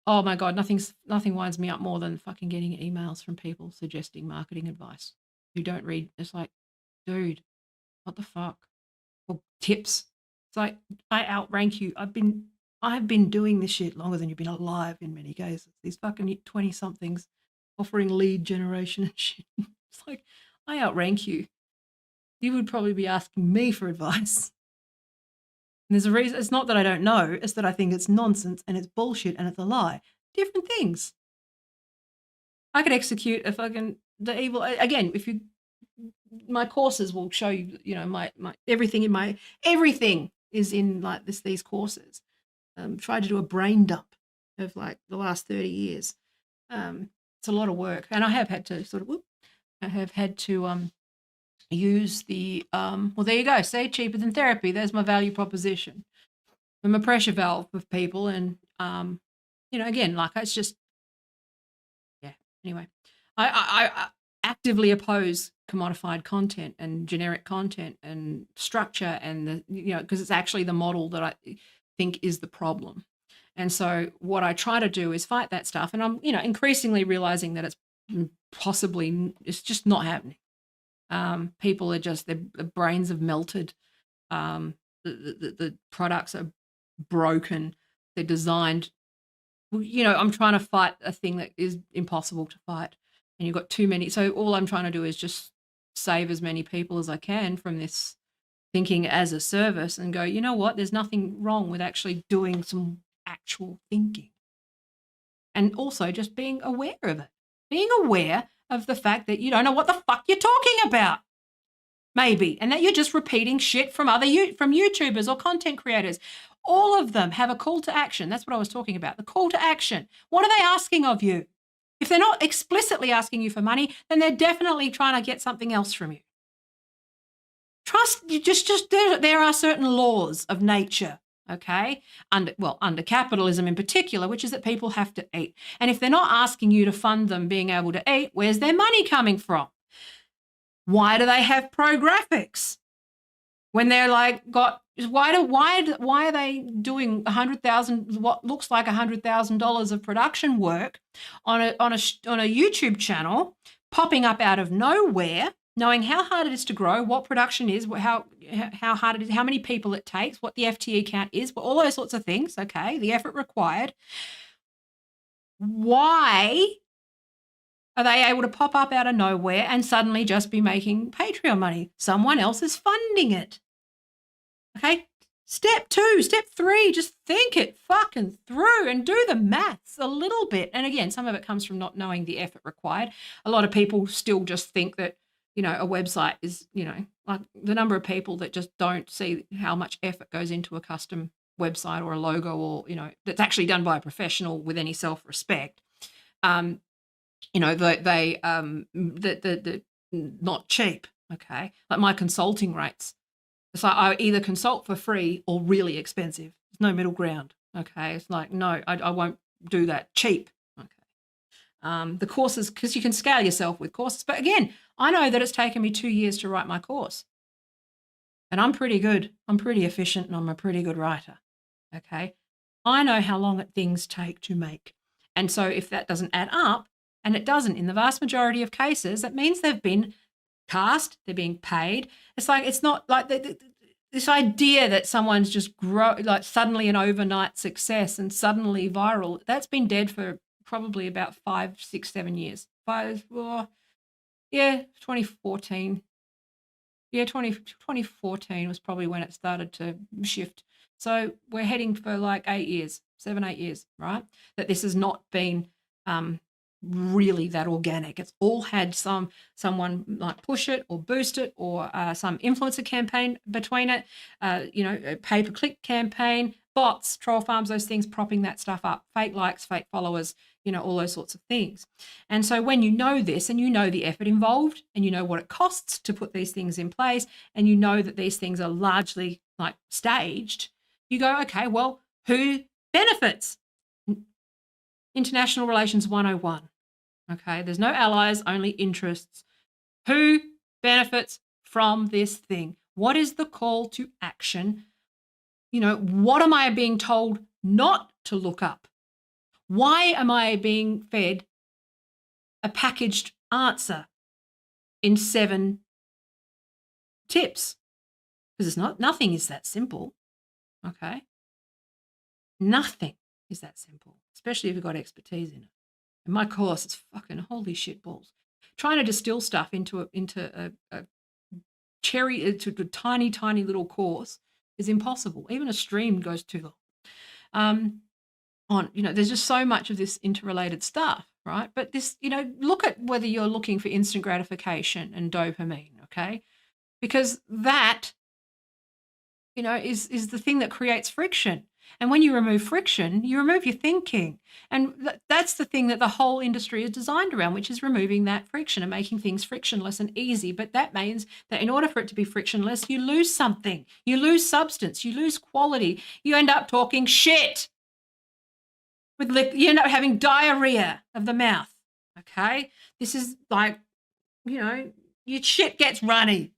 Oh my God, nothing winds me up more than fucking getting emails from people suggesting marketing advice who don't read. It's like, dude, what the fuck? Or tips. It's like, I outrank you. I've been doing this shit longer than you've been alive in many cases. These fucking 20 somethings offering lead generation and shit. It's like, I outrank you. You would probably be asking me for advice. And there's a reason. It's not that I don't know, it's that I think it's nonsense and it's bullshit and it's a lie. Different things. I could execute a fucking the evil again. If you, my courses will show you, my everything is in like these courses. Try to do a brain dump of like the last 30 years. It's a lot of work, and I have had to use the well, there you go. Say cheaper than therapy. There's my value proposition. I'm a pressure valve with people, and again, like it's just yeah. Anyway, I actively oppose commodified content and generic content and structure, and because it's actually the model that I think is the problem. And so what I try to do is fight that stuff, and I'm increasingly realizing that it's just not happening. People are just their brains have melted. The products are broken. They're designed. I'm trying to fight a thing that is impossible to fight, and you've got too many. So all I'm trying to do is just save as many people as I can from this thinking as a service, and go, you know what? There's nothing wrong with actually doing some actual thinking, and also just being aware of it. Being aware of the fact that you don't know what the fuck you're talking about, maybe, and that you're just repeating shit from from YouTubers or content creators. All of them have a call to action. That's what I was talking about. The call to action. What are they asking of you? If they're not explicitly asking you for money, then they're definitely trying to get something else from you. Trust, there are certain laws of nature, okay? Under capitalism in particular, which is that people have to eat. And if they're not asking you to fund them being able to eat, where's their money coming from? Why do they have pro graphics? When they're like why are they doing what looks like $100,000 of production work on a YouTube channel, popping up out of nowhere, knowing how hard it is to grow, what production is, how hard it is, how many people it takes, what the FTE count is, all those sorts of things, okay, the effort required. Why are they able to pop up out of nowhere and suddenly just be making Patreon money? Someone else is funding it. Okay? Step 2, step 3, just think it fucking through and do the maths a little bit. And again, some of it comes from not knowing the effort required. A lot of people still just think that, a website is, like the number of people that just don't see how much effort goes into a custom website or a logo, or, that's actually done by a professional with any self-respect. They not cheap, okay? Like my consulting rates. It's like I either consult for free or really expensive. There's no middle ground, okay? It's like, no, I won't do that. Cheap, okay? The courses, because you can scale yourself with courses. But again, I know that it's taken me 2 years to write my course. And I'm pretty good. I'm pretty efficient, and I'm a pretty good writer, okay? I know how long things take to make. And so if that doesn't add up, and it doesn't in the vast majority of cases, that means they've been cast, they're being paid. It's like, it's not like this idea that someone's just like suddenly an overnight success and suddenly viral. That's been dead for probably about 5, 6, 7 years. 2014. Yeah, 2014 was probably when it started to shift. So we're heading for like 8 years, 7, 8 years, right? That this has not been really that organic. It's all had someone like push it or boost it, or some influencer campaign between it, a pay-per-click campaign, bots, troll farms, those things propping that stuff up, fake likes, fake followers, all those sorts of things. And so when you know this, and you know the effort involved, and you know what it costs to put these things in place, and you know that these things are largely like staged, you go, okay, well, who benefits? International Relations 101. Okay, there's no allies, only interests. Who benefits from this thing? What is the call to action? What am I being told not to look up? Why am I being fed a packaged answer in 7 tips? Because it's not, nothing is that simple. Okay. Nothing is that simple, especially if you've got expertise in it. In my course, it's fucking holy shit balls. Trying to distill stuff into a tiny, tiny little course is impossible. Even a stream goes too long. There's just so much of this interrelated stuff, right? But this, look at whether you're looking for instant gratification and dopamine, okay? Because that, is the thing that creates friction. And when you remove friction, you remove your thinking. And that's the thing that the whole industry is designed around, which is removing that friction and making things frictionless and easy. But that means that in order for it to be frictionless, you lose something. You lose substance. You lose quality. You end up talking shit. You end up having diarrhea of the mouth. Okay? This is like, your shit gets runny.